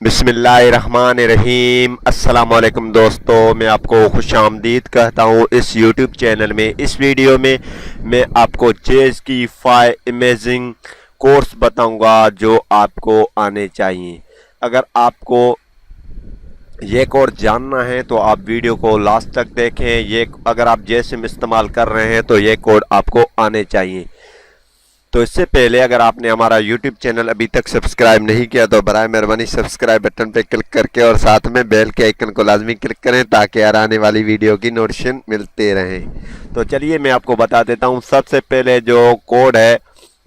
बिस्मिल्लाहिर्रहमानिर्रहीम। अस्सलाम वालेकुम दोस्तों, मैं आपको खुश आमदीद कहता हूँ इस यूट्यूब चैनल में। इस वीडियो में मैं आपको चेज़ की 5 अमेजिंग कोर्स बताऊंगा जो आपको आने चाहिए। अगर आपको ये कोर्स जानना है तो आप वीडियो को लास्ट तक देखें। ये अगर आप जैसे इस्तेमाल कर रहे हैं तो ये कोड आपको आने चाहिए। तो इससे पहले अगर आपने हमारा YouTube चैनल अभी तक सब्सक्राइब नहीं किया तो बराए मेहरबानी सब्सक्राइब बटन पर क्लिक करके और साथ में बेल के आइकन को लाजमी क्लिक करें ताकि हर आने वाली वीडियो की नोटिफिकेशन मिलते रहें। तो चलिए मैं आपको बता देता हूं। सबसे पहले जो कोड है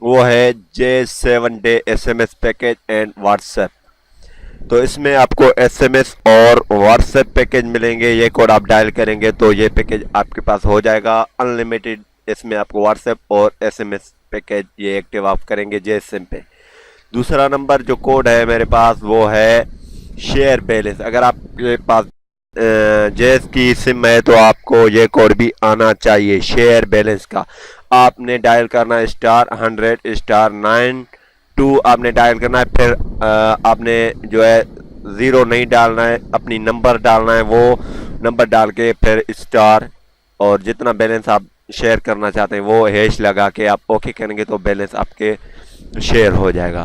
वो है J7 day SMS package and WhatsApp. तो इसमें आपको SMS और व्हाट्सएप पैकेज मिलेंगे। ये कोड आप डायल करेंगे तो ये पैकेज आपके पास हो जाएगा अनलिमिटेड। इसमें आपको व्हाट्सएप और SMS पैकेज ये एक्टिव आप करेंगे जे सिम पे। दूसरा नंबर जो कोड है मेरे पास वो है शेयर बैलेंस। अगर आपके पास जेस की सिम है तो आपको ये कोड भी आना चाहिए शेयर बैलेंस का। आपने डायल करना है *100*9 आपने डायल करना है। फिर आपने जो है 0 नहीं डालना है, अपनी नंबर डालना है। वो नंबर डाल के फिर स्टार और जितना बैलेंस आप शेयर करना चाहते हैं वो हैश लगा के आप ओके करेंगे तो बैलेंस आपके शेयर हो जाएगा।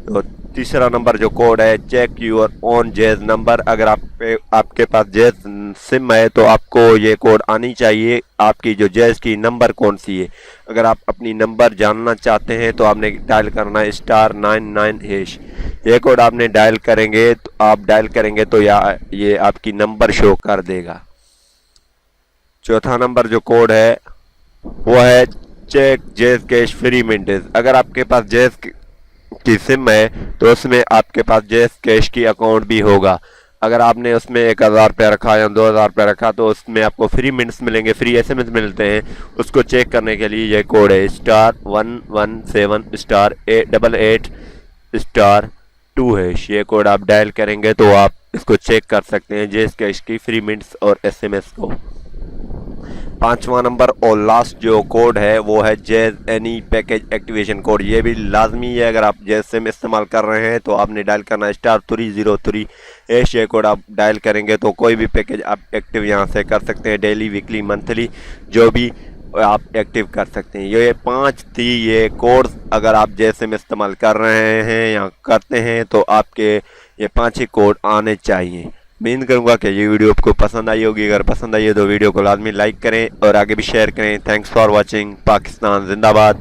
तो तीसरा नंबर जो कोड है चेक यूर ओन जेज नंबर। अगर आपके पास जेज सिम है तो आपको ये कोड आनी चाहिए। आपकी जो जेज की नंबर कौन सी है, अगर आप अपनी नंबर जानना चाहते हैं तो आपने डायल करना है *99#। ये कोड आपने डायल करेंगे तो ये आपकी नंबर शो कर देगा। चौथा नंबर जो कोड है वो है चेक जेज कैश फ्री मिनटेज। अगर आपके पास जेज की सिम है तो उसमें आपके पास जेज कैश की अकाउंट भी होगा। अगर आपने उसमें 1000 रुपया रखा या 2000 रुपया रखा तो उसमें आपको फ्री मिनट्स मिलेंगे, फ्री SMS मिलते हैं। उसको चेक करने के लिए ये कोड है *117*88*2#। ये कोड आप डायल करेंगे तो आप इसको चेक कर सकते हैं जेज कैश की फ्री मिनट्स और SMS को। पांचवा नंबर और लास्ट जो कोड है वो है जेज एनी पैकेज एक्टिवेशन कोड। ये भी लाजमी है। अगर आप जेज सिम इस्तेमाल कर रहे हैं तो आपने डायल करना है *303#। ये कोड आप डायल करेंगे तो कोई भी पैकेज आप एक्टिव यहाँ से कर सकते हैं। डेली, वीकली, मंथली जो भी आप एक्टिव कर सकते हैं। ये 5 थी ये कोर्स। अगर आप जेज सिम इस्तेमाल कर रहे हैं या करते हैं तो आपके ये 5 ही कोड आने चाहिए। उम्मीद करूंगा कि ये वीडियो आपको पसंद आई होगी। अगर पसंद आई है तो वीडियो को लाजमी लाइक करें और आगे भी शेयर करें। Thanks for watching. पाकिस्तान जिंदाबाद।